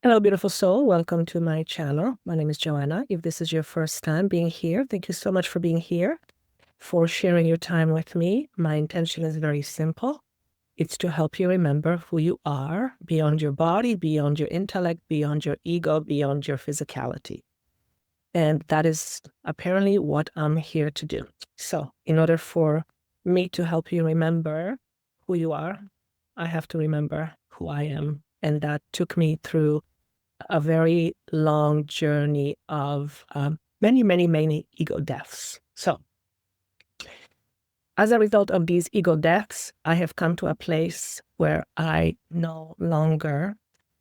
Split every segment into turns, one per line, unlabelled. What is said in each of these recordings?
Hello, beautiful soul. Welcome to my channel. My name is Joanna. If this is your first time being here, thank you so much for being here, for sharing your time with me. My intention is very simple. It's to help you remember who you are beyond your body, beyond your intellect, beyond your ego, beyond your physicality. And that is apparently what I'm here to do. So in order for me to help you remember who you are, I have to remember who I am. And that took me through a very long journey of many ego deaths. So as a result of these ego deaths, I have come to a place where I no longer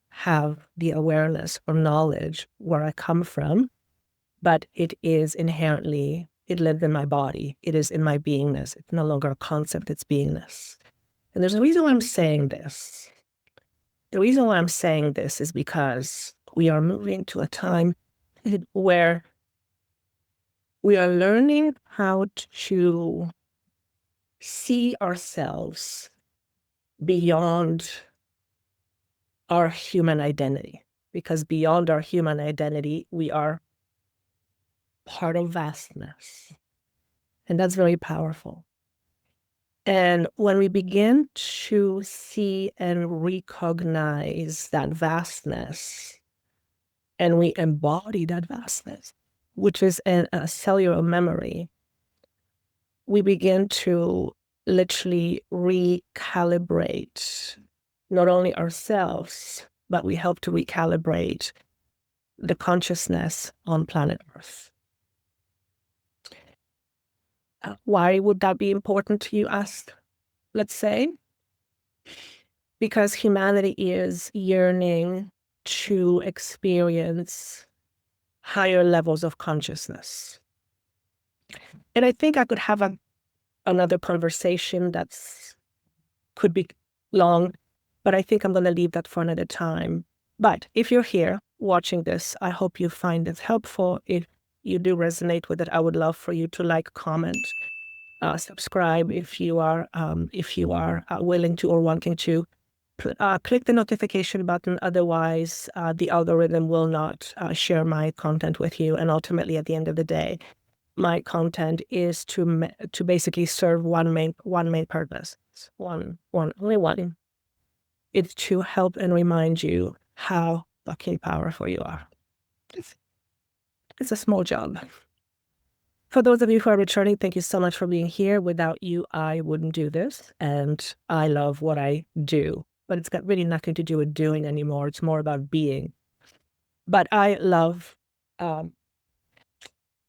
have the awareness or knowledge where I come from, but it is inherently, it lives in my body. It is in my beingness. It's no longer a concept, it's beingness. And there's a reason why I'm saying this. The reason why I'm saying this is because we are moving to a time where we are learning how to see ourselves beyond our human identity. Because beyond our human identity, we are part of vastness. And that's very powerful. And when we begin to see and recognize that vastness, and we embody that vastness, which is a cellular memory, we begin to literally recalibrate not only ourselves, but we help to recalibrate the consciousness on planet Earth. Why would that be important to you, ask? Let's say, because humanity is yearning to experience higher levels of consciousness. And I think I could have another conversation that's could be long, but I think I'm going to leave that for another time. But if you're here watching this, I hope you find this helpful. If you do resonate with it, I would love for you to like, comment, subscribe if you are willing to or wanting to. Click the notification button. Otherwise, the algorithm will not share my content with you. And ultimately, at the end of the day, my content is to basically serve one main purpose. Only one. It's to help and remind you how fucking powerful you are. It's a small job. For those of you who are returning, thank you so much for being here. Without you, I wouldn't do this. And I love what I do. But it's got really nothing to do with doing anymore. It's more about being. But I love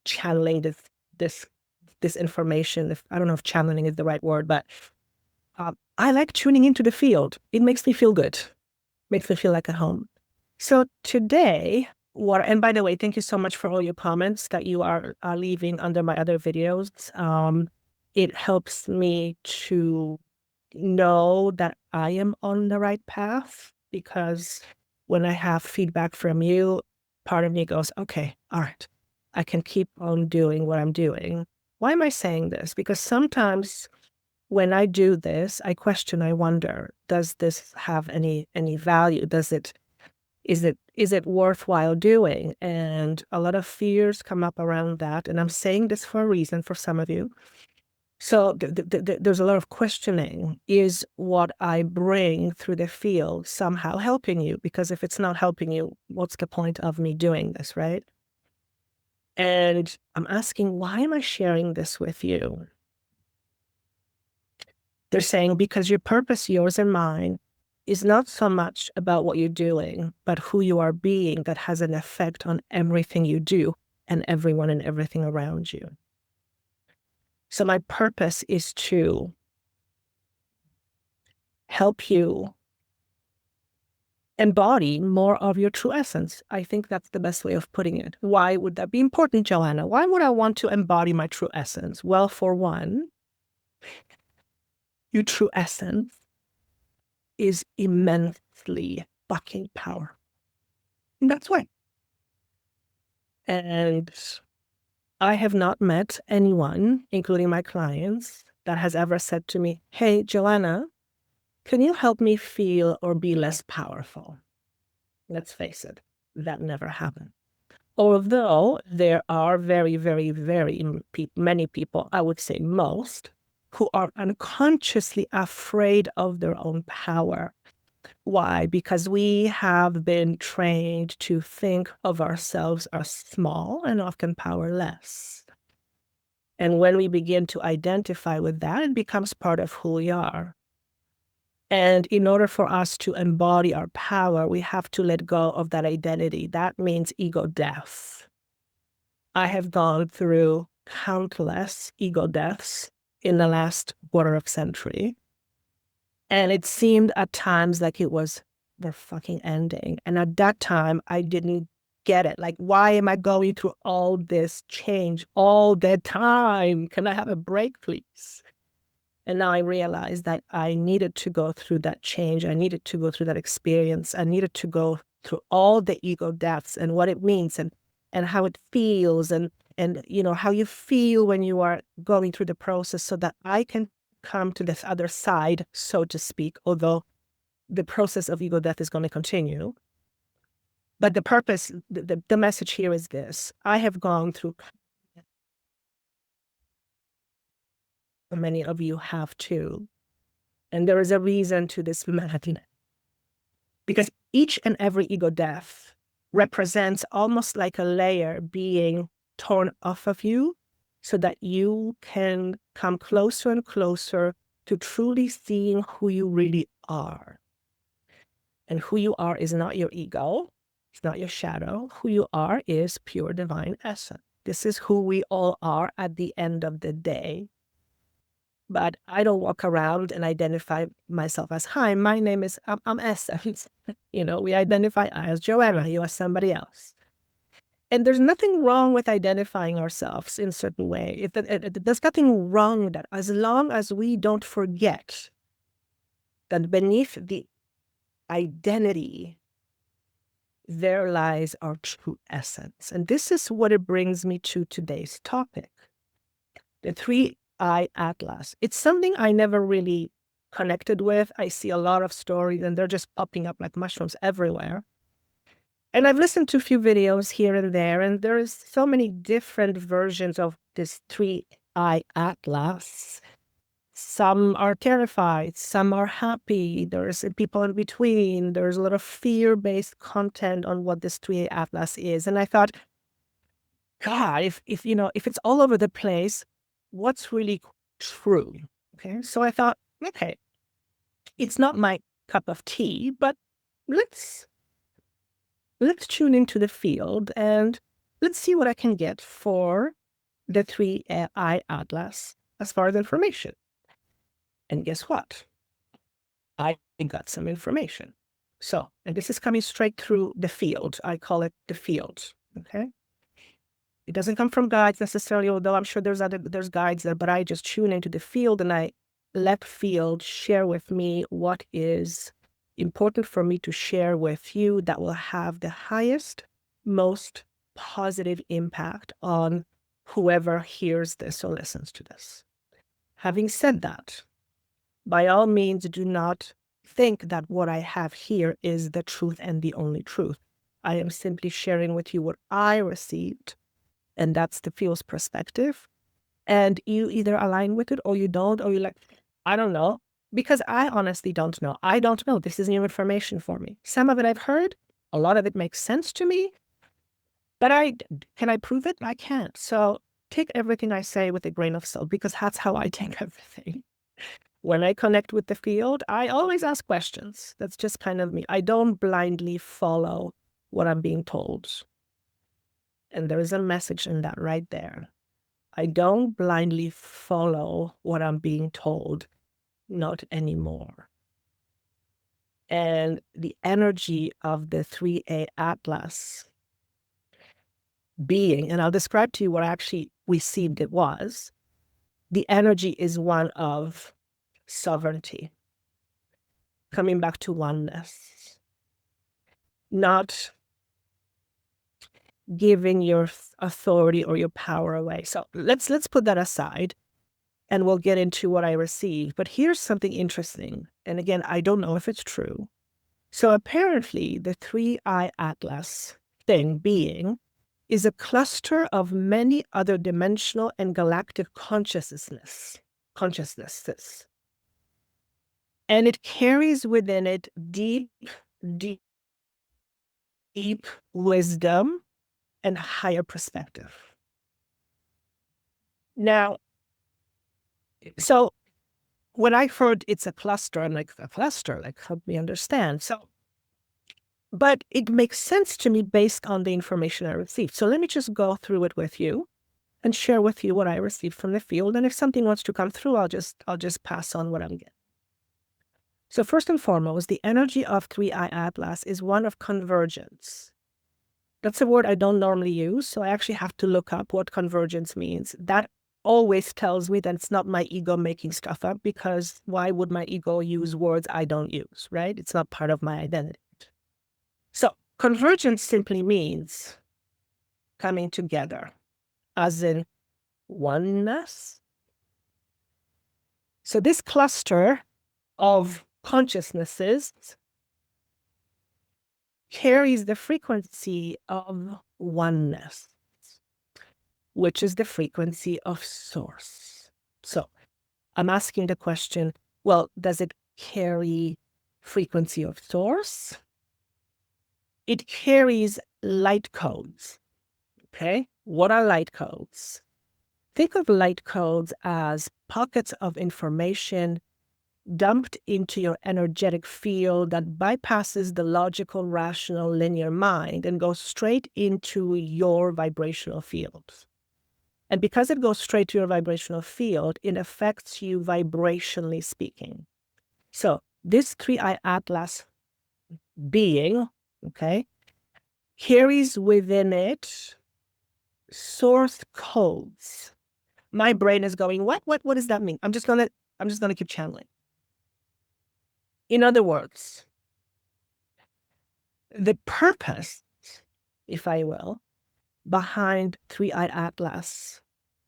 channeling this information. I don't know if channeling is the right word, but I like tuning into the field. It makes me feel good. Makes me feel like at home. So today, and by the way, thank you so much for all your comments that you are leaving under my other videos. It helps me to know that I am on the right path, because when I have feedback from you, part of me goes, okay, all right, I can keep on doing what I'm doing. Why am I saying this? Because sometimes when I do this, I question, I wonder, does this have any value? Is it worthwhile doing? And a lot of fears come up around that. And I'm saying this for a reason for some of you. So there's a lot of questioning. Is what I bring through the field somehow helping you? Because if it's not helping you, what's the point of me doing this, right? And I'm asking, why am I sharing this with you? They're saying, because your purpose, yours and mine, is not so much about what you're doing, but who you are being that has an effect on everything you do and everyone and everything around you. So my purpose is to help you embody more of your true essence. I think that's the best way of putting it. Why would that be important, Joanna? Why would I want to embody my true essence? Well, for one, your true essence is immensely fucking powerful. And that's why. And I have not met anyone, including my clients, that has ever said to me, hey, Joanna, can you help me feel or be less powerful? Let's face it, that never happened. Although there are very, very, very many people, I would say most, who are unconsciously afraid of their own power. Why? Because we have been trained to think of ourselves as small and often powerless. And when we begin to identify with that, it becomes part of who we are. And in order for us to embody our power, we have to let go of that identity. That means ego death. I have gone through countless ego deaths in the last quarter of century. And it seemed at times like it was the fucking ending. And at that time, I didn't get it. Like, why am I going through all this change all the time? Can I have a break, please? And now I realized that I needed to go through that change. I needed to go through that experience. I needed to go through all the ego deaths and what it means and how it feels and how you feel when you are going through the process so that I can come to this other side, so to speak, although the process of ego death is going to continue. But the purpose, the message here is this. I have gone through, many of you have too, and there is a reason to this madness. Because each and every ego death represents almost like a layer being torn off of you so that you can come closer and closer to truly seeing who you really are. And who you are is not your ego. It's not your shadow. Who you are is pure divine essence. This is who we all are at the end of the day. But I don't walk around and identify myself as, hi, my name is, I'm Essence. We identify as Joanna, you are somebody else. And there's nothing wrong with identifying ourselves in a certain way. There's nothing wrong with that, as long as we don't forget that beneath the identity, there lies our true essence. And this is what it brings me to today's topic, the 3I Atlas. It's something I never really connected with. I see a lot of stories and they're just popping up like mushrooms everywhere. And I've listened to a few videos here and there, and there is so many different versions of this 3I Atlas. Some are terrified, some are happy, there's people in between, there's a lot of fear-based content on what this 3A Atlas is. And I thought, God, if it's all over the place, what's really true? Okay, so I thought, okay, it's not my cup of tea, but let's tune into the field and let's see what I can get for the 3I Atlas as far as information. And guess what? I got some information. So, and this is coming straight through the field. I call it the field, okay? It doesn't come from guides necessarily, although I'm sure there's guides there, but I just tune into the field and I let field share with me what is important for me to share with you that will have the highest, most positive impact on whoever hears this or listens to this. Having said that, by all means, do not think that what I have here is the truth and the only truth. I am simply sharing with you what I received, and that's the field's perspective. And you either align with it or you don't, or you're like, I don't know, because I honestly don't know. I don't know. This is new information for me. Some of it I've heard, a lot of it makes sense to me, but can I prove it? I can't. So take everything I say with a grain of salt, because that's how I take everything. When I connect with the field, I always ask questions. That's just kind of me. I don't blindly follow what I'm being told. And there is a message in that right there. I don't blindly follow what I'm being told, not anymore. And the energy of the 3A Atlas being, and I'll describe to you what I actually received it was, the energy is one of sovereignty, coming back to oneness, not giving your authority or your power away. So let's put that aside and we'll get into what I received. But here's something interesting. And again, I don't know if it's true. So apparently the 3-eye atlas thing being is a cluster of many other dimensional and galactic consciousnesses. And it carries within it deep, deep, deep wisdom and higher perspective. Now, so when I heard it's a cluster, I'm like, a cluster, like, help me understand. So, but it makes sense to me based on the information I received. So let me just go through it with you and share with you what I received from the field. And if something wants to come through, I'll just pass on what I'm getting. So first and foremost, the energy of 3-eye atlas is one of convergence. That's a word I don't normally use, so I actually have to look up what convergence means. That always tells me that it's not my ego making stuff up, because why would my ego use words I don't use, right? It's not part of my identity. So convergence simply means coming together, as in oneness. So this cluster of consciousnesses carries the frequency of oneness, which is the frequency of source. So I'm asking the question, well, does it carry frequency of source? It carries light codes. Okay, what are light codes? Think of light codes as pockets of information dumped into your energetic field that bypasses the logical, rational, linear mind and goes straight into your vibrational field. And because it goes straight to your vibrational field, it affects you vibrationally speaking. So this 3-eye atlas being, okay, carries within it source codes. My brain is going, what does that mean? I'm just gonna keep channeling. In other words, the purpose, if I will, behind 3-eye atlas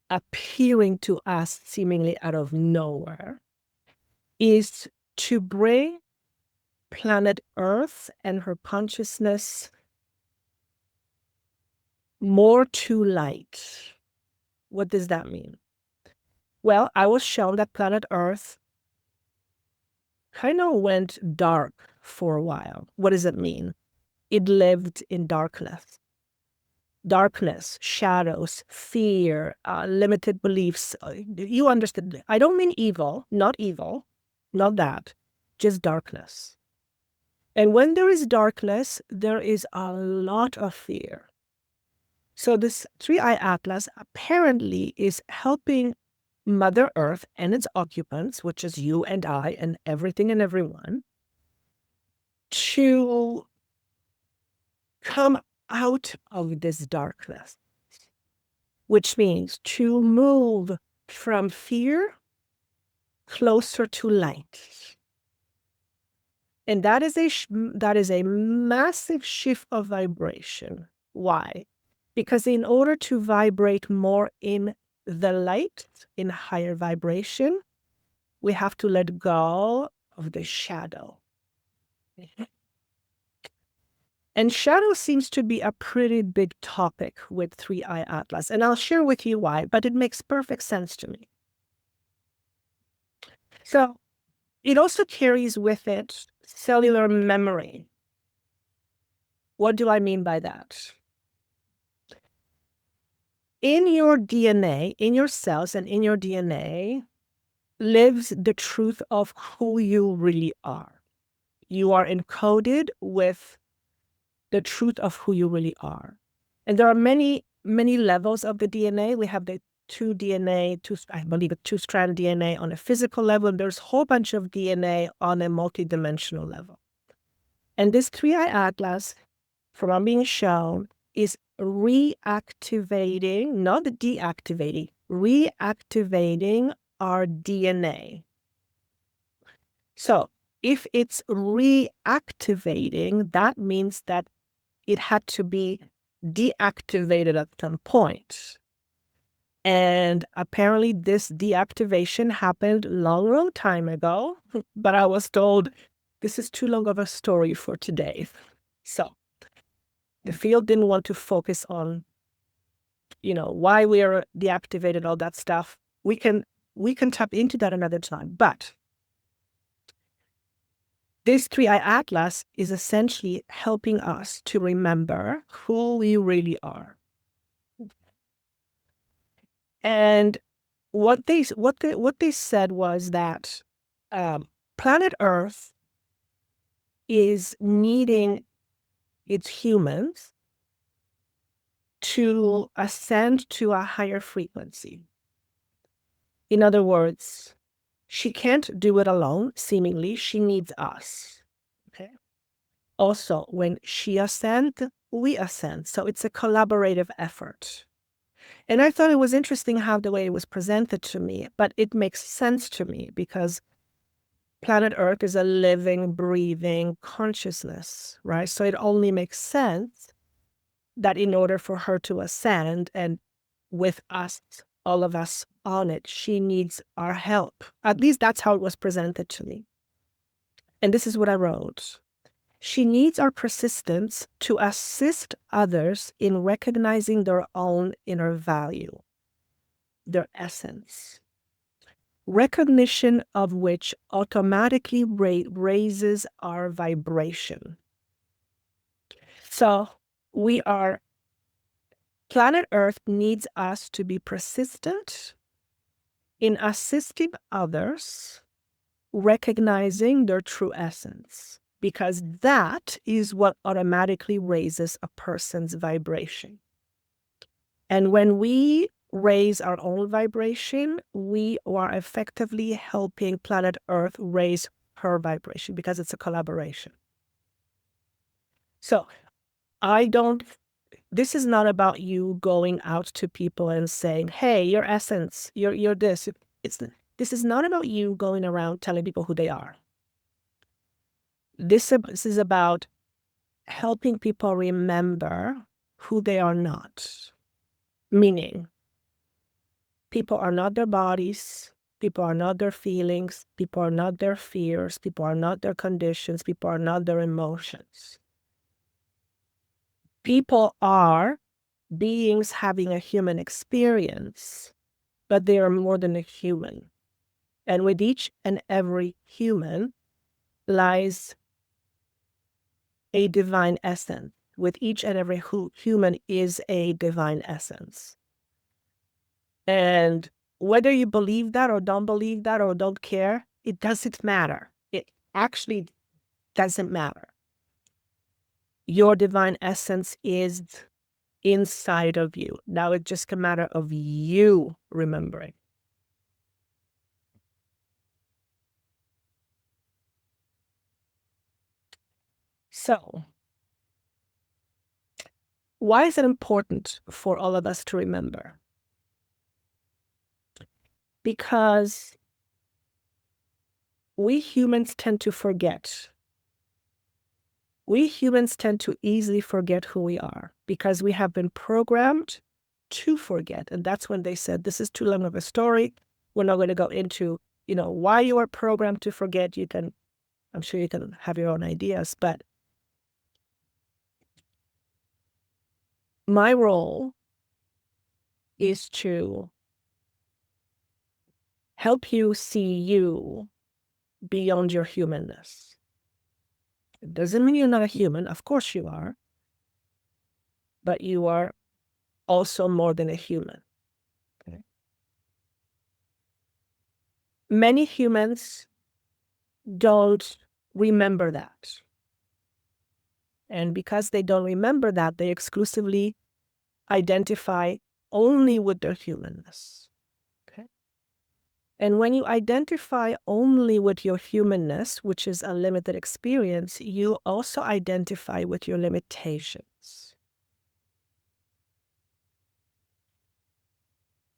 appearing to us seemingly out of nowhere is to bring planet Earth and her consciousness more to light. What does that mean? Well, I was shown that planet Earth kind of went dark for a while. What does it mean? It lived in darkness. Darkness, shadows, fear, limited beliefs. You understand. I don't mean evil, not that, just darkness. And when there is darkness, there is a lot of fear. So this 3-eye atlas apparently is helping Mother Earth and its occupants, which is you and I and everything and everyone, to come out of this darkness, which means to move from fear closer to light. And that is a massive shift of vibration. Why? Because in order to vibrate more in the light, in higher vibration, we have to let go of the shadow. And shadow seems to be a pretty big topic with 3-eye atlas. And I'll share with you why, but it makes perfect sense to me. So it also carries with it cellular memory. What do I mean by that? In your DNA, in your cells and in your DNA, lives the truth of who you really are. You are encoded with the truth of who you really are. And there are many, many levels of the DNA. We have the I believe a 2-strand DNA on a physical level. There's a whole bunch of DNA on a multidimensional level. And this 3-eye atlas, from what I'm being shown, is reactivating, not deactivating, reactivating our DNA. So if it's reactivating, that means that it had to be deactivated at some point. And apparently this deactivation happened long time ago, but I was told this is too long of a story for today. So the field didn't want to focus on, why we are deactivated, all that stuff. We can tap into that another time. But this 3i Atlas is essentially helping us to remember who we really are. And what they said was that planet Earth is needing its humans to ascend to a higher frequency. In other words, she can't do it alone, seemingly. She needs us. Okay. Also, when she ascends, we ascend. So it's a collaborative effort. And I thought it was interesting how the way it was presented to me, but it makes sense to me because planet Earth is a living, breathing consciousness, right? So it only makes sense that in order for her to ascend and with us, all of us on it, she needs our help. At least that's how it was presented to me. And this is what I wrote. She needs our persistence to assist others in recognizing their own inner value, their essence, recognition of which automatically raises our vibration. So planet Earth needs us to be persistent in assisting others, recognizing their true essence, because that is what automatically raises a person's vibration. And when we raise our own vibration, we are effectively helping planet Earth raise her vibration because it's a collaboration. So this is not about you going out to people and saying, hey, your essence, you're this. This is not about you going around telling people who they are. This is about helping people remember who they are not. Meaning, people are not their bodies, people are not their feelings, people are not their fears, people are not their conditions, people are not their emotions. People are beings having a human experience, but they are more than a human. And with each and every human lies a divine essence. With each and every human is a divine essence. And whether you believe that or don't believe that or don't care, it doesn't matter. It actually doesn't matter. Your divine essence is inside of you. Now it's just a matter of you remembering. So, why is it important for all of us to remember? Because we humans tend to forget. We humans tend to easily forget who we are because we have been programmed to forget. And that's when they said, this is too long of a story. We're not going to go into, why you are programmed to forget. I'm sure you can have your own ideas, but my role is to help you see you beyond your humanness. It doesn't mean you're not a human. Of course you are. But you are also more than a human. Okay. Many humans don't remember that. And because they don't remember that, they exclusively identify only with their humanness. Okay. And when you identify only with your humanness, which is a limited experience, you also identify with your limitations.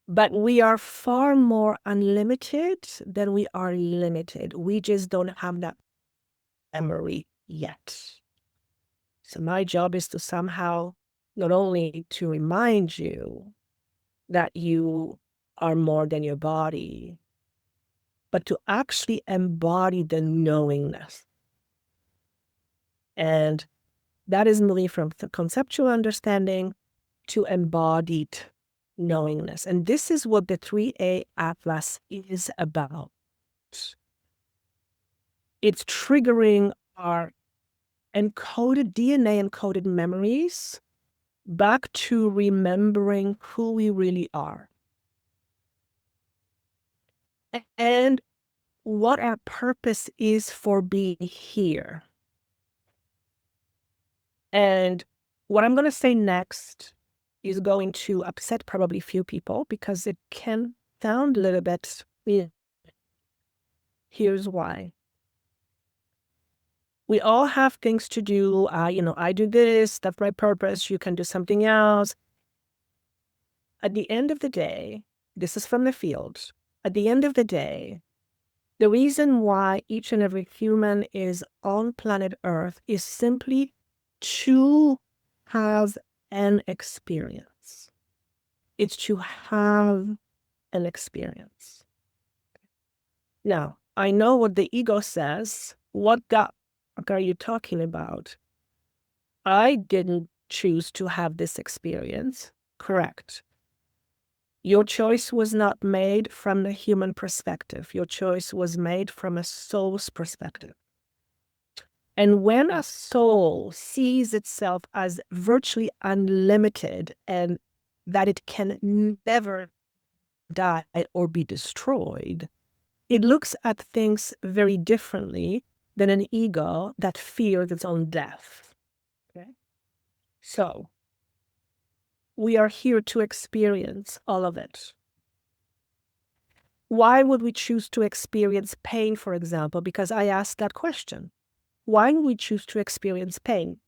But we are far more unlimited than we are limited. We just don't have that memory yet. So my job is to somehow not only to remind you that you are more than your body, but to actually embody the knowingness. And that is moving from the conceptual understanding to embodied knowingness. And this is what the 3A Atlas is about. It's triggering our encoded DNA, encoded memories back to remembering who we really are and what our purpose is for being here. And what I'm going to say next is going to upset probably few people because it can sound a little bit weird. Here's why. We all have things to do. I do this, that's my purpose. You can do something else. At the end of the day, this is from the field. At the end of the day, the reason why each and every human is on planet Earth is simply to have an experience. It's to have an experience. Now, I know what the ego says. What God are you talking about? I didn't choose to have this experience. Correct. Your choice was not made from the human perspective. Your choice was made from a soul's perspective. And when a soul sees itself as virtually unlimited and that it can never die or be destroyed, it looks at things very differently than an ego that fears its own death. Okay? So, we are here to experience all of it. Why would we choose to experience pain, for example? Because I asked that question. Why would we choose to experience pain?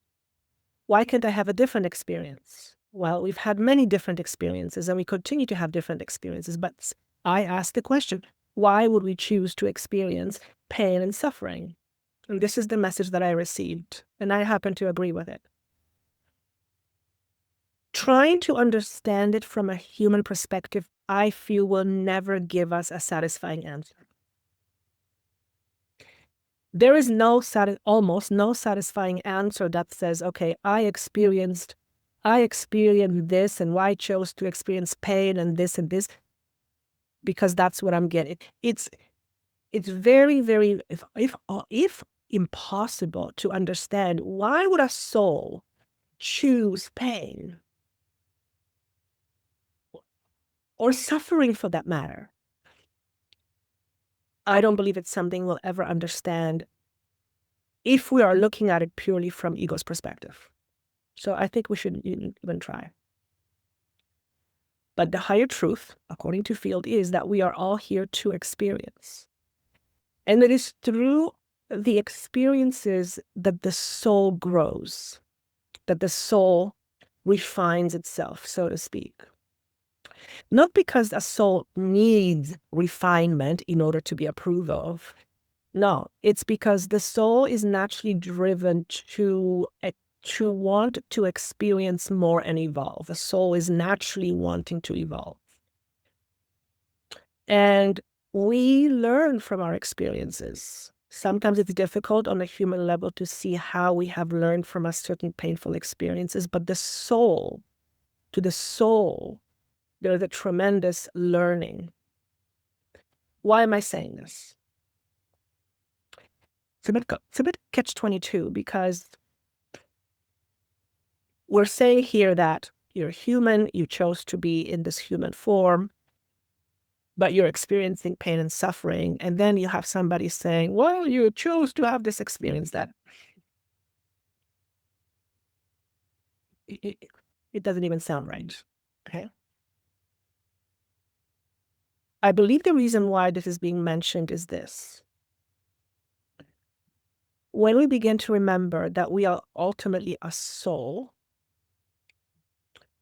Why can't I have a different experience? Well, we've had many different experiences and we continue to have different experiences, but I asked the question, why would we choose to experience pain and suffering? And this is the message that I received, and I happen to agree with it. Trying to understand it from a human perspective, I feel will never give us a satisfying answer. There is almost no satisfying answer that says, okay, I experienced this and why I chose to experience pain and this because that's what I'm getting. It's very, very, if impossible to understand why would a soul choose pain or suffering for that matter. I don't believe it's something we'll ever understand if we are looking at it purely from ego's perspective. So I think we shouldn't even try. But the higher truth, according to field, is that we are all here to experience. And it is through the experiences that the soul grows, that the soul refines itself, so to speak. Not because a soul needs refinement in order to be approved of. No, it's because the soul is naturally driven to want to experience more and evolve. The soul is naturally wanting to evolve. And we learn from our experiences. Sometimes it's difficult on a human level to see how we have learned from a certain painful experiences, but to the soul, there's a tremendous learning. Why am I saying this? It's a bit catch-22 because we're saying here that you're human, you chose to be in this human form, but you're experiencing pain and suffering. And then you have somebody saying, well, you chose to have this experience that it doesn't even sound right. Okay. I believe the reason why this is being mentioned is this. When we begin to remember that we are ultimately a soul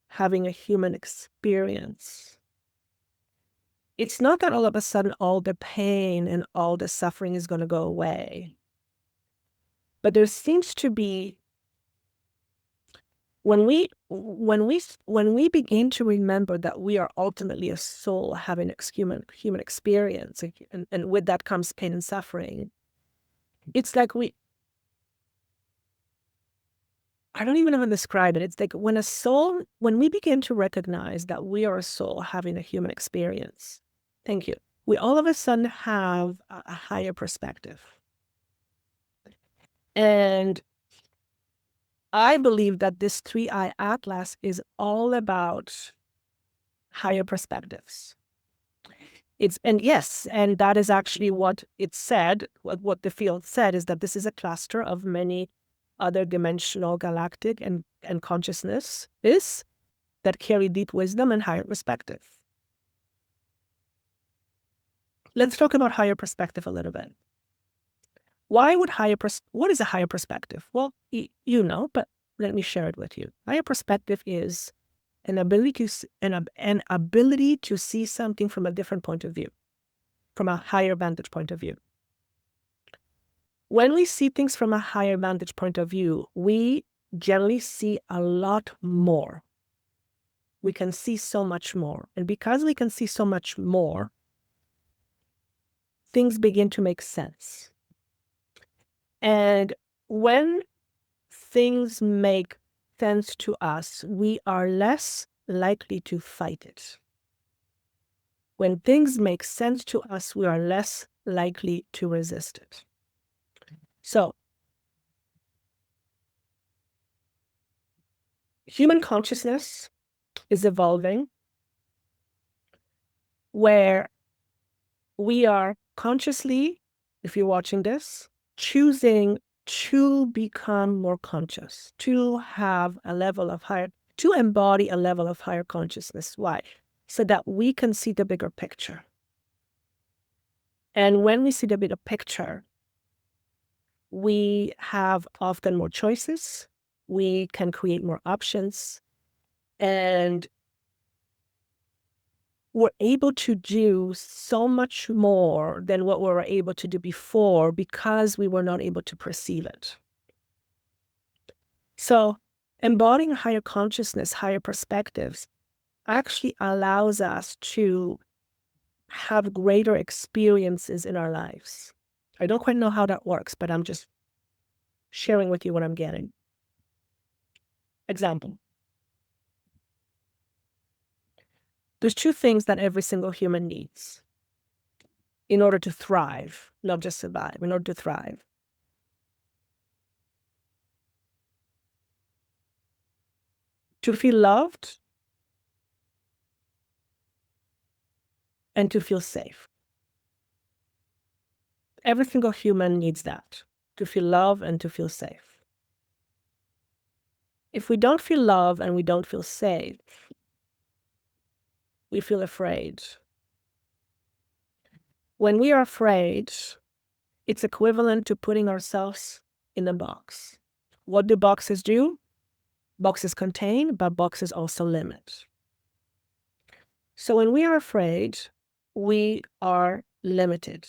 having a human experience, it's not that all of a sudden all the pain and all the suffering is going to go away. But there seems to be, when we begin to remember that we are ultimately a soul having human experience, and with that comes pain and suffering, it's like I don't even know how to describe it. It's like when we begin to recognize that we are a soul having a human experience, thank you, we all of a sudden have a higher perspective. And I believe that this 3-eye atlas is all about higher perspectives. And that is actually what it said, what the field said, is that this is a cluster of many other dimensional galactic and consciousness that carry deep wisdom and higher perspective. Let's talk about higher perspective a little bit. What is a higher perspective? Well, you know, but let me share it with you. Higher perspective is an ability to see something from a different point of view, from a higher vantage point of view. When we see things from a higher vantage point of view, we generally see a lot more. We can see so much more. And because we can see so much more, things begin to make sense. And when things make sense to us, we are less likely to fight it. When things make sense to us, we are less likely to resist it. So, human consciousness is evolving where we are consciously, if you're watching this, choosing to become more conscious, to embody a level of higher consciousness. Why? So that we can see the bigger picture. And when we see the bigger picture, we have often more choices, we can create more options, and we're able to do so much more than what we were able to do before because we were not able to perceive it. So embodying higher consciousness, higher perspectives, actually allows us to have greater experiences in our lives. I don't quite know how that works, but I'm just sharing with you what I'm getting. Example. There's two things that every single human needs in order to thrive, not just survive, in order to thrive. To feel loved and to feel safe. Every single human needs that, to feel love and to feel safe. If we don't feel love and we don't feel safe, we feel afraid. When we are afraid, it's equivalent to putting ourselves in a box. What do boxes do? Boxes contain, but boxes also limit. So when we are afraid, we are limited.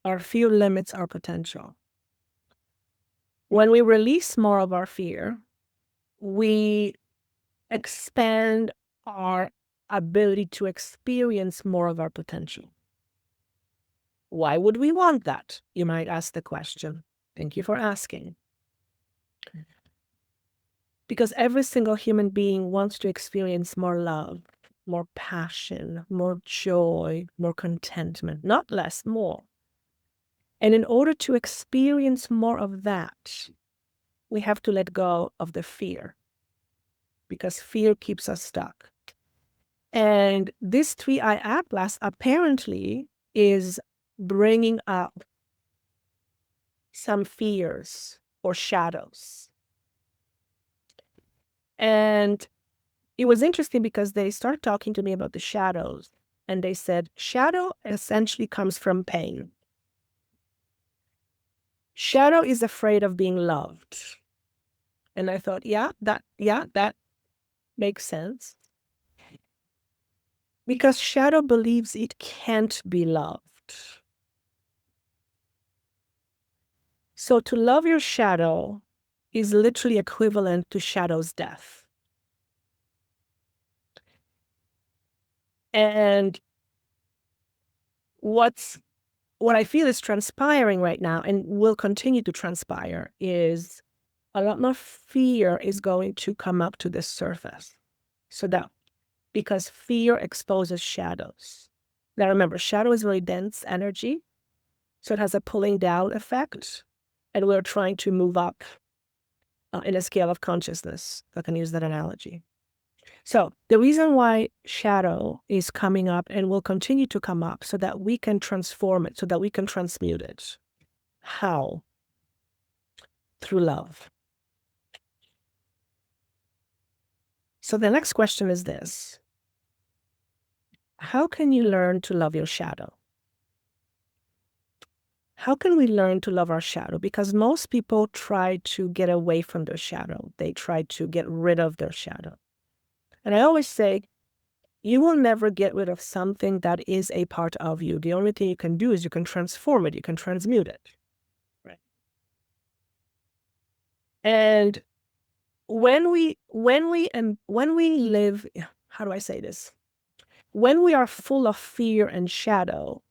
Our fear limits our potential. When we release more of our fear, we expand our ability to experience more of our potential. Why would we want that? You might ask the question. Thank you for asking. Because every single human being wants to experience more love, more passion, more joy, more contentment, not less, more. And in order to experience more of that, we have to let go of the fear, because fear keeps us stuck. And this 3-eye atlas apparently is bringing up some fears or shadows. And it was interesting because they started talking to me about the shadows, and they said shadow essentially comes from pain. Shadow is afraid of being loved. And I thought, that makes sense. Because shadow believes it can't be loved. So to love your shadow is literally equivalent to shadow's death. And what I feel is transpiring right now, and will continue to transpire, is a lot more fear is going to come up to the surface. So that, because fear exposes shadows. Now remember, shadow is very dense energy, so it has a pulling down effect, and we're trying to move up in a scale of consciousness. If I can use that analogy. So the reason why shadow is coming up and will continue to come up so that we can transform it, so that we can transmute it. How? Through love. So the next question is this. How can you learn to love your shadow? How can we learn to love our shadow? Because most people try to get away from their shadow. They try to get rid of their shadow. And I always say, you will never get rid of something that is a part of you. The only thing you can do is you can transform it. You can transmute it. Right. And when we live, how do I say this? When we are full of fear and shadow,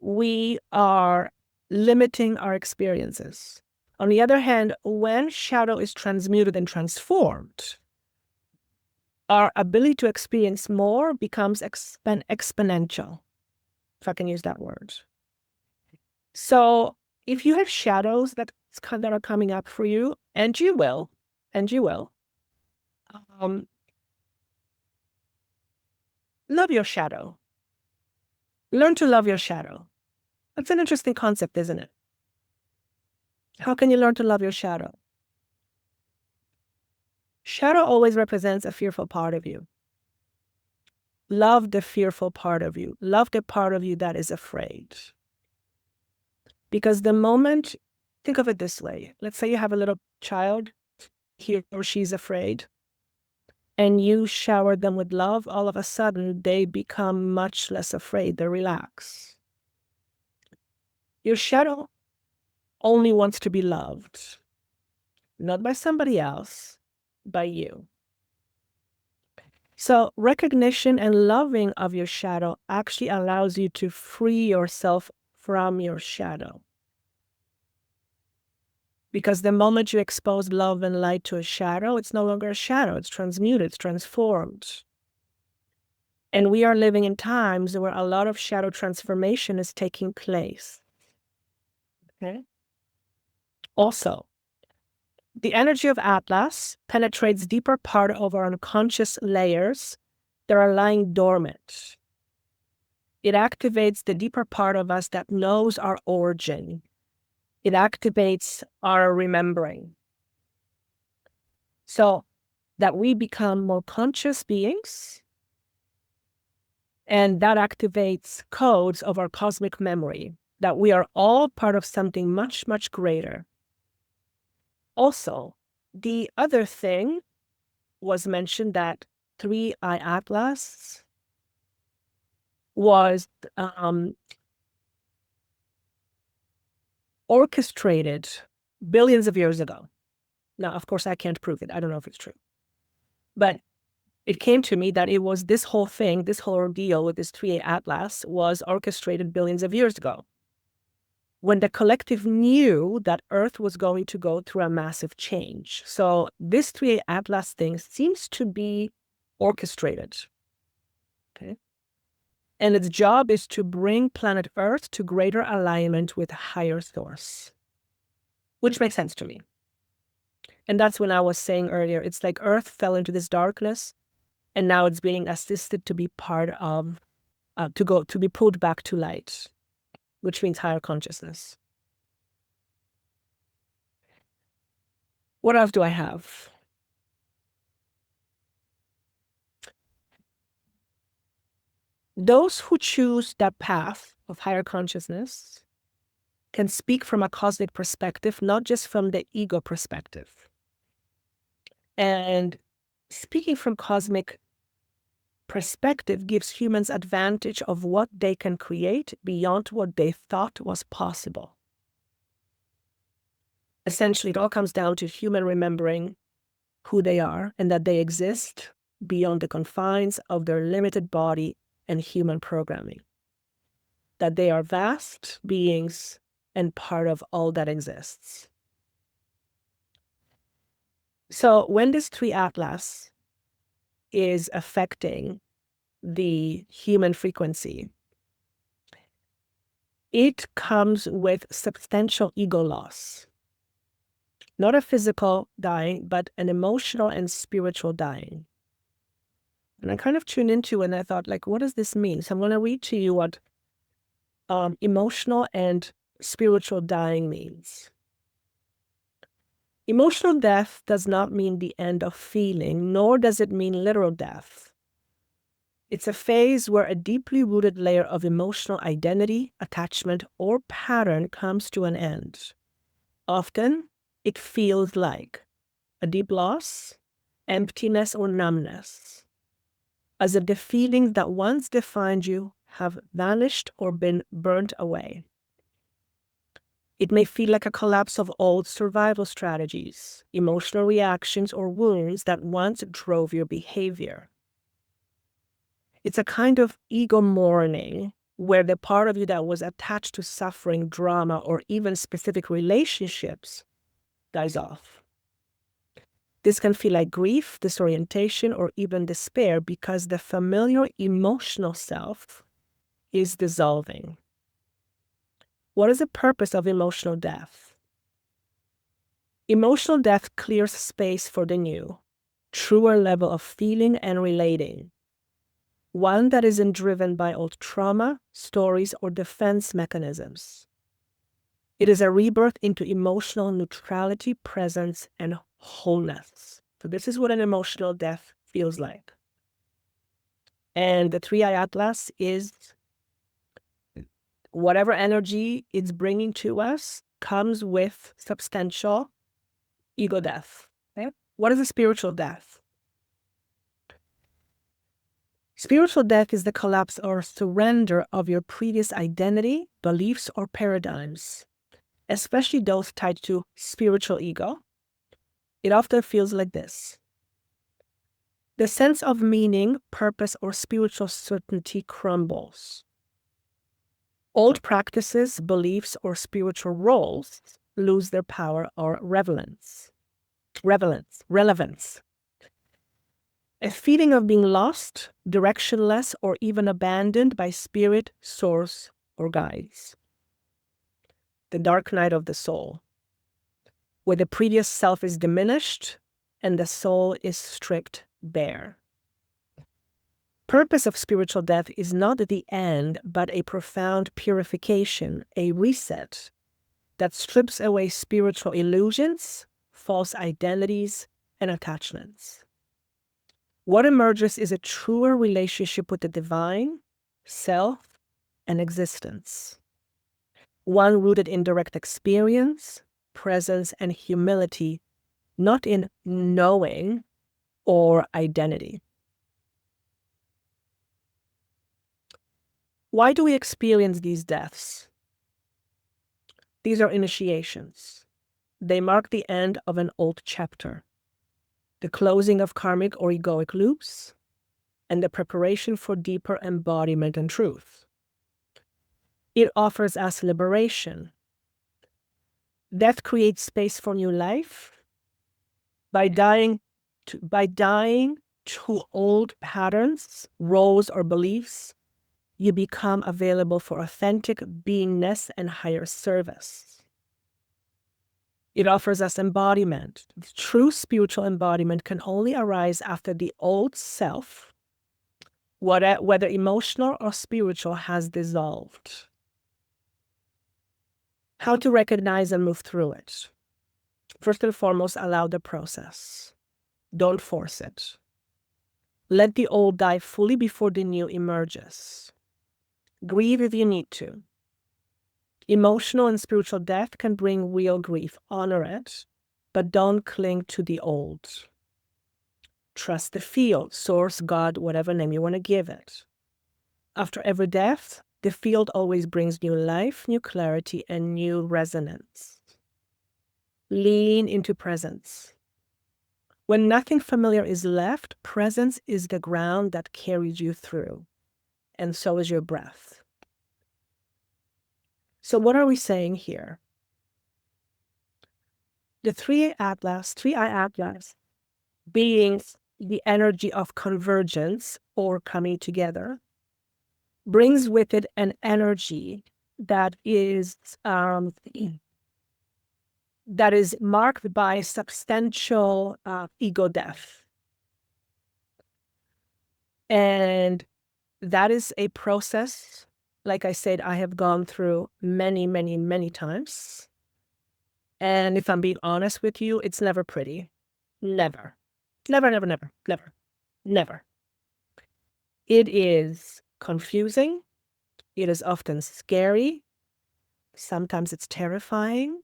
we are limiting our experiences. On the other hand, when shadow is transmuted and transformed, our ability to experience more becomes exponential, if I can use that word. So if you have shadows that are coming up for you, and you will, love your shadow. Learn to love your shadow. That's an interesting concept, isn't it? How can you learn to love your shadow? Shadow always represents a fearful part of you. Love the fearful part of you. Love the part of you that is afraid. Because the moment, think of it this way. Let's say you have a little child, he or she's afraid, and you shower them with love, all of a sudden they become much less afraid. They relax. Your shadow only wants to be loved, not by somebody else, by you. So recognition and loving of your shadow actually allows you to free yourself from your shadow. Because the moment you expose love and light to a shadow, it's no longer a shadow. It's transmuted, it's transformed. And we are living in times where a lot of shadow transformation is taking place. Okay. Also, the energy of Atlas penetrates deeper part of our unconscious layers that are lying dormant. It activates the deeper part of us that knows our origin. It activates our remembering. So that we become more conscious beings, and that activates codes of our cosmic memory, that we are all part of something much, much greater. Also, the other thing was mentioned that 3I Atlas was orchestrated billions of years ago. Now, of course, I can't prove it. I don't know if it's true. But it came to me that it was this whole thing, this whole ordeal with this 3A Atlas was orchestrated billions of years ago, when the collective knew that Earth was going to go through a massive change. So this 3A Atlas thing seems to be orchestrated. Okay. And its job is to bring planet Earth to greater alignment with higher source, which makes sense to me. And that's when I was saying earlier, it's like Earth fell into this darkness, and now it's being assisted to be part of, to be pulled back to light, which means higher consciousness. What else do I have? Those who choose that path of higher consciousness can speak from a cosmic perspective, not just from the ego perspective. And speaking from cosmic perspective gives humans advantage of what they can create beyond what they thought was possible. Essentially, it all comes down to human remembering who they are and that they exist beyond the confines of their limited body and human programming. That they are vast beings and part of all that exists. So when this tree atlas is affecting the human frequency, it comes with substantial ego loss. Not a physical dying, but an emotional and spiritual dying. And I kind of tuned into it and I thought, like, what does this mean? So I'm going to read to you what emotional and spiritual dying means. Emotional death does not mean the end of feeling, nor does it mean literal death. It's a phase where a deeply rooted layer of emotional identity, attachment, or pattern comes to an end. Often, it feels like a deep loss, emptiness, or numbness, as if the feelings that once defined you have vanished or been burnt away. It may feel like a collapse of old survival strategies, emotional reactions, or wounds that once drove your behavior. It's a kind of ego mourning where the part of you that was attached to suffering, drama, or even specific relationships dies off. This can feel like grief, disorientation, or even despair because the familiar emotional self is dissolving. What is the purpose of emotional death? Emotional death clears space for the new, truer level of feeling and relating, one that isn't driven by old trauma, stories, or defense mechanisms. It is a rebirth into emotional neutrality, presence, and wholeness. So this is what an emotional death feels like. And the Three-Eye Atlas is whatever energy it's bringing to us comes with substantial ego death. Okay? What is a spiritual death? Spiritual death is the collapse or surrender of your previous identity, beliefs, or paradigms, especially those tied to spiritual ego. It often feels like this. The sense of meaning, purpose, or spiritual certainty crumbles. Old practices, beliefs, or spiritual roles lose their power or relevance. A feeling of being lost, directionless, or even abandoned by spirit, source, or guides. The dark night of the soul, where the previous self is diminished and the soul is stripped bare. Purpose of spiritual death is not the end, but a profound purification, a reset that strips away spiritual illusions, false identities, and attachments. What emerges is a truer relationship with the divine, self, and existence. One rooted in direct experience, presence, and humility, not in knowing or identity. Why do we experience these deaths? These are initiations. They mark the end of an old chapter, the closing of karmic or egoic loops, and the preparation for deeper embodiment and truth. It offers us liberation. Death creates space for new life. By dying to old patterns, roles, or beliefs, you become available for authentic beingness and higher service. It offers us embodiment. True spiritual embodiment can only arise after the old self, whether emotional or spiritual, has dissolved. How to recognize and move through it? First and foremost, allow the process. Don't force it. Let the old die fully before the new emerges. Grieve if you need to. Emotional and spiritual death can bring real grief. Honor it, but don't cling to the old. Trust the field, source, God, whatever name you want to give it. After every death, the field always brings new life, new clarity, and new resonance. Lean into presence. When nothing familiar is left, presence is the ground that carries you through, and so is your breath. So what are we saying here? The Three-Eye Atlas being the energy of convergence or coming together, brings with it an energy that is marked by substantial ego death. And that is a process, like I said, I have gone through many, many, many times. And if I'm being honest with you, it's never pretty. Never. Never, never, never, never, never. It is confusing. It is often scary. Sometimes it's terrifying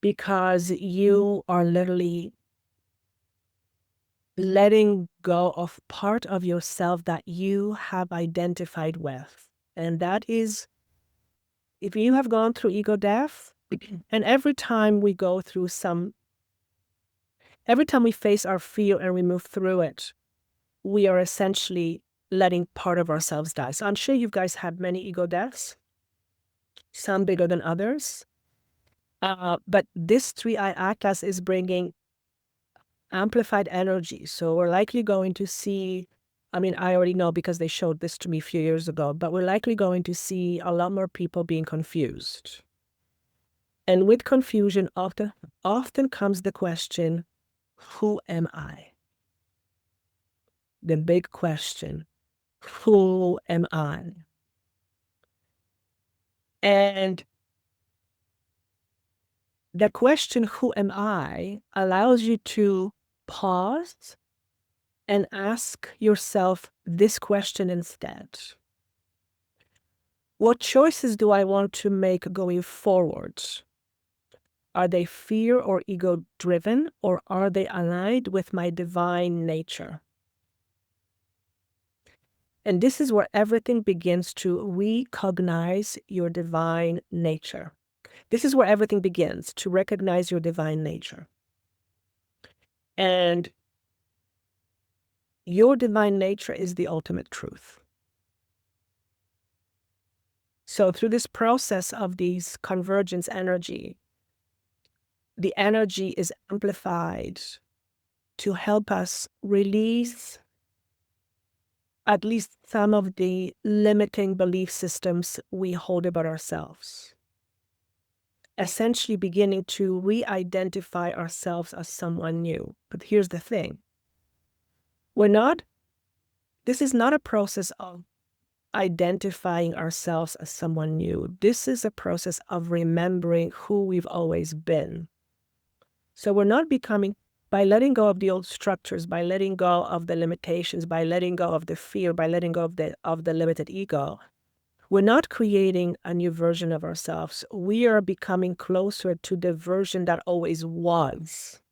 because you are literally letting go of part of yourself that you have identified with. And that is, if you have gone through ego death, and every time we face our fear and we move through it, we are essentially letting part of ourselves die. So I'm sure you guys had many ego deaths, some bigger than others. But this 3i atlas is bringing amplified energy. So we're likely going to see, I mean, I already know because they showed this to me a few years ago, but we're likely going to see a lot more people being confused. And with confusion, often comes the question, who am I? The big question, who am I? And the question, who am I, allows you to pause and ask yourself this question instead. What choices do I want to make going forward? Are they fear or ego driven, or are they aligned with my divine nature? And this is where everything begins to recognize your divine nature. This is where everything begins, to recognize your divine nature. And your divine nature is the ultimate truth. So through this process of these convergence energy, the energy is amplified to help us release at least some of the limiting belief systems we hold about ourselves. Essentially beginning to re-identify ourselves as someone new. But here's the thing. This is not a process of identifying ourselves as someone new. This is a process of remembering who we've always been. So we're not becoming, by letting go of the old structures, by letting go of the limitations, by letting go of the fear, by letting go of the limited ego, we're not creating a new version of ourselves. We are becoming closer to the version that always was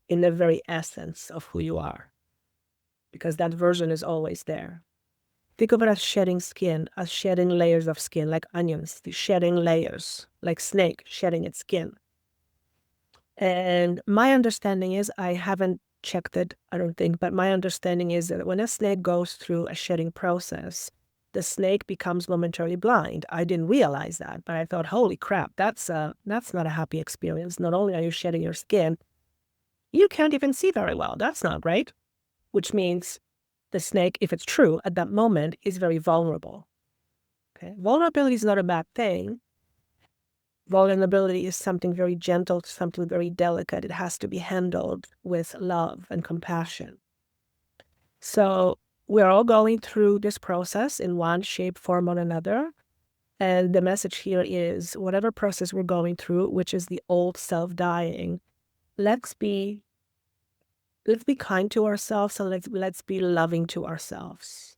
in the very essence of who you are, because that version is always there. Think of it as shedding skin, as shedding layers of skin, like onions, shedding layers, like snake shedding its skin. And my understanding is, I haven't checked it, I don't think, but my understanding is that when a snake goes through a shedding process, the snake becomes momentarily blind. I didn't realize that, but I thought, holy crap, that's not a happy experience. Not only are you shedding your skin, you can't even see very well. That's not right. Which means the snake, if it's true, at that moment is very vulnerable. Okay? Vulnerability is not a bad thing. Vulnerability is something very gentle, something very delicate. It has to be handled with love and compassion. So we're all going through this process in one shape, form, or another. And the message here is, whatever process we're going through, which is the old self dying, let's be kind to ourselves, and let's be loving to ourselves.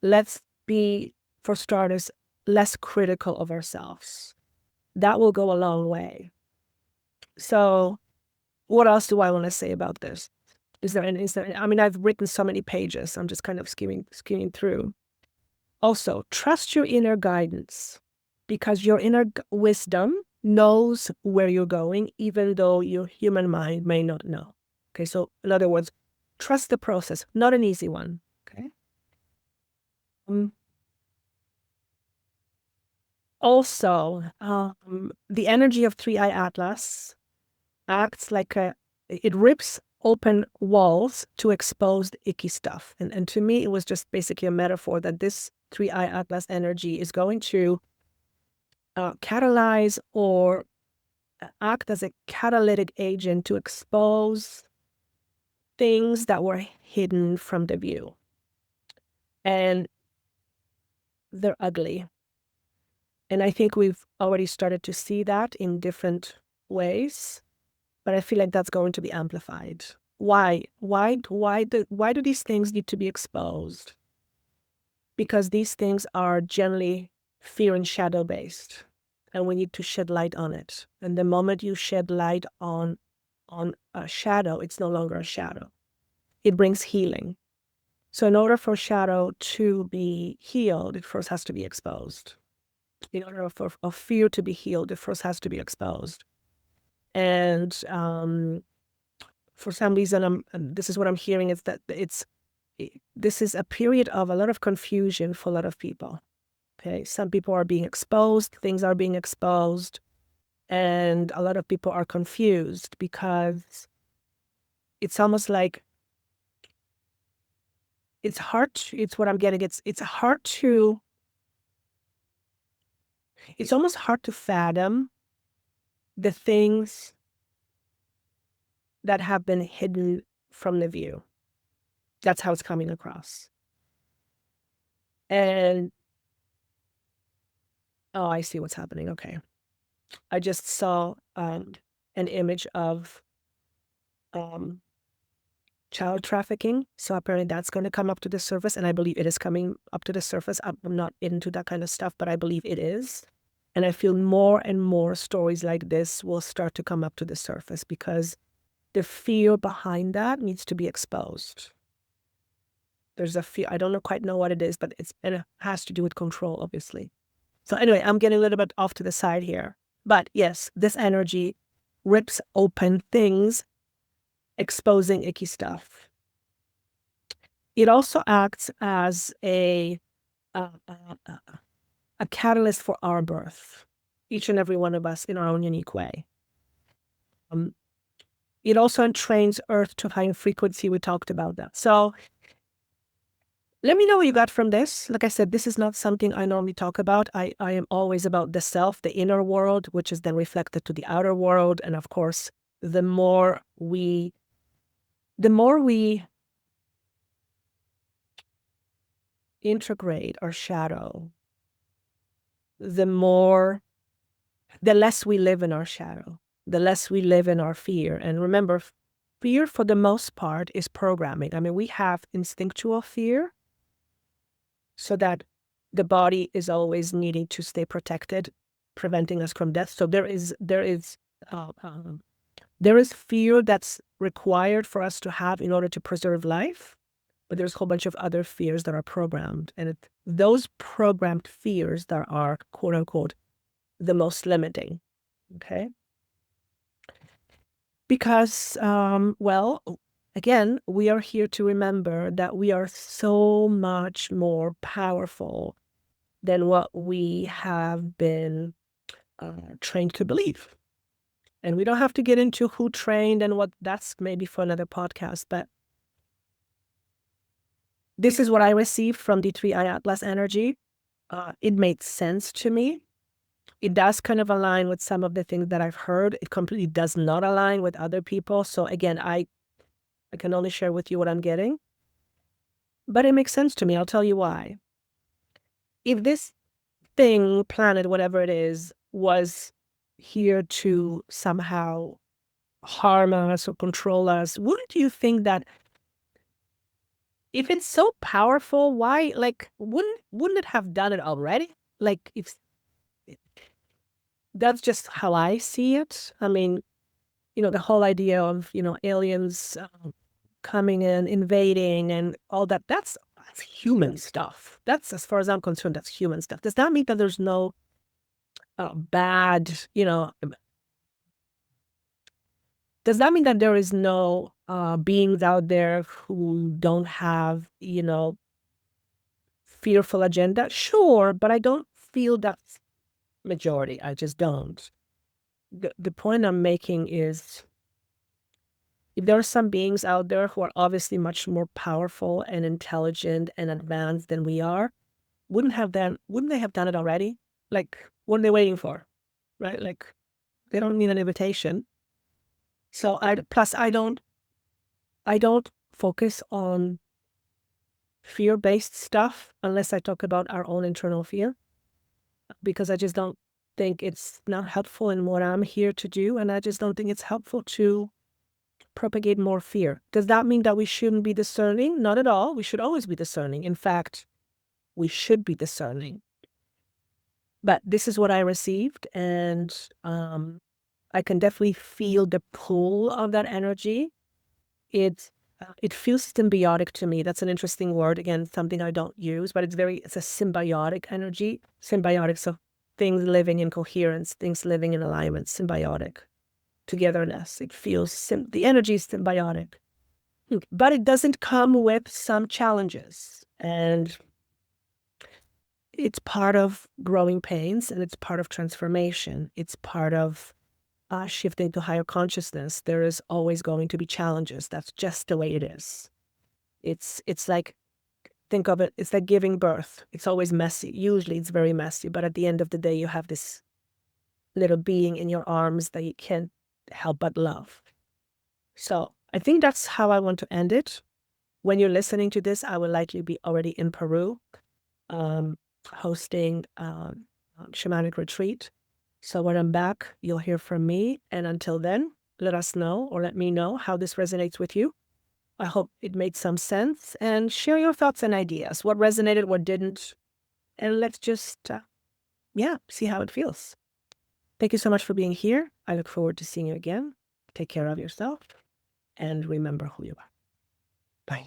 Let's be, for starters, less critical of ourselves. That will go a long way. So what else do I want to say about this? I mean, I've written so many pages. I'm just kind of skimming through. Also, trust your inner guidance, because your inner wisdom knows where you're going, even though your human mind may not know. Okay, so in other words, trust the process. Not an easy one. Okay. Also, the energy of 3i Atlas acts like it rips open walls to expose the icky stuff. And to me, it was just basically a metaphor that this 3i Atlas energy is going to catalyze or act as a catalytic agent to expose things that were hidden from the view. And they're ugly. And I think we've already started to see that in different ways, but I feel like that's going to be amplified. Why? Why do these things need to be exposed? Because these things are generally fear and shadow based, and we need to shed light on it. And the moment you shed light on a shadow, it's no longer a shadow. It brings healing. So in order for shadow to be healed, it first has to be exposed. In order for fear to be healed, it first has to be exposed. And for some reason, this is what I'm hearing, is that this is a period of a lot of confusion for a lot of people. Okay, some people are being exposed, things are being exposed, and a lot of people are confused because it's almost like it's hard to, it's what I'm getting. It's hard to, it's almost hard to fathom the things that have been hidden from the view. That's how it's coming across. And, oh, I see what's happening. Okay. I just saw an image of child trafficking. So apparently that's going to come up to the surface, and I believe it is coming up to the surface. I'm not into that kind of stuff, but I believe it is. And I feel more and more stories like this will start to come up to the surface because the fear behind that needs to be exposed. There's a fear, I don't quite know what it is, but it has to do with control, obviously. So anyway, I'm getting a little bit off to the side here. But yes, this energy rips open things, exposing icky stuff. It also acts as a catalyst for our birth, each and every one of us in our own unique way. It also entrains Earth to higher frequency. We talked about that. So let me know what you got from this. Like I said, this is not something I normally talk about. I am always about the self, the inner world, which is then reflected to the outer world. And of course, the more we integrate our shadow, the less we live in our shadow, the less we live in our fear. And remember, fear for the most part is programming. I mean, we have instinctual fear, so that the body is always needing to stay protected, preventing us from death. So there is fear that's required for us to have in order to preserve life, but there's a whole bunch of other fears that are programmed, and those programmed fears that are quote unquote the most limiting. Okay, because well, again, we are here to remember that we are so much more powerful than what we have been trained to believe. And we don't have to get into who trained and what, that's maybe for another podcast, but this is what I received from the 3i Atlas energy. It made sense to me. It does kind of align with some of the things that I've heard. It completely does not align with other people. So again, I can only share with you what I'm getting. But it makes sense to me. I'll tell you why. If this thing, planet, whatever it is, was here to somehow harm us or control us, wouldn't you think that if it's so powerful, why, like, wouldn't it have done it already? Like, if that's just how I see it. I mean, the whole idea of, aliens coming in, invading and all that, that's human stuff. That's, as far as I'm concerned, that's human stuff. Does that mean that there's no bad, does that mean that there is no beings out there who don't have, fearful agenda? Sure, but I don't feel that's majority. I just don't. The point I'm making is if there are some beings out there who are obviously much more powerful and intelligent and advanced than we are, wouldn't they have done it already? Like, what are they waiting for? Right? Like, they don't need an invitation. So I don't focus on fear-based stuff unless I talk about our own internal fear, because I just don't think it's not helpful in what I'm here to do, and I just don't think it's helpful to propagate more fear. Does that mean that we shouldn't be discerning? Not at all. We should always be discerning. In fact, we should be discerning. But this is what I received, and I can definitely feel the pull of that energy. It feels symbiotic to me. That's an interesting word. Again, something I don't use, but it's a symbiotic energy. Symbiotic, so things living in coherence, things living in alignment, symbiotic. Togetherness. It feels, the energy is symbiotic. But it doesn't come with some challenges. And it's part of growing pains, and it's part of transformation. It's part of shifting to higher consciousness. There is always going to be challenges. That's just the way it is. It's like, think of it, it's like giving birth. It's always messy. Usually it's very messy, but at the end of the day, you have this little being in your arms that you can't help but love. So I think that's how I want to end it. When you're listening to this, I will likely be already in Peru, hosting a shamanic retreat. So when I'm back, you'll hear from me. And until then, let us know, or let me know how this resonates with you. I hope it made some sense, and share your thoughts and ideas. What resonated, what didn't. And let's just, see how it feels. Thank you so much for being here. I look forward to seeing you again. Take care of yourself, and remember who you are. Bye.